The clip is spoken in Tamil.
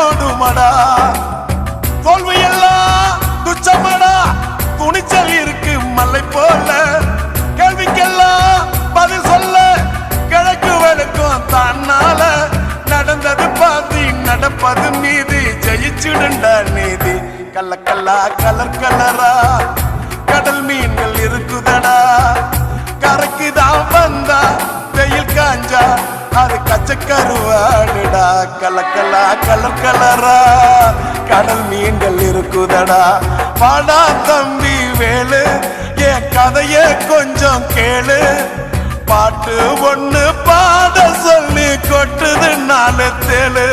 ஓடுமடா. தோல்வி எல்லாம் துச்சமடா, துணிச்சல் இருக்கு மலை போல. கேள்விக்கெல்லாம் பதில் சொல்ல கிழக்கு வெளுக்கும் தன்னால. நடந்தது பாதி நடப்பது மீதி, ஜெயிச்சுடுண்டா நீதி. கல்லக்கல்லா கலர் கலரா கடல் மீன்கள் இருக்குதடா. கரைக்குதான் வந்தா வெயில் காஞ்சா அது கச்சக்கருவாடுடா. கலக்கல்லா கலர் கலரா கடல் மீன்கள் இருக்குதடா. பாடா தம்பி வேலு, என் கதைய கொஞ்சம் கேளு. பாட்டு ஒண்ணு பாட சொல்லி கொட்டுது நாலு தேளு.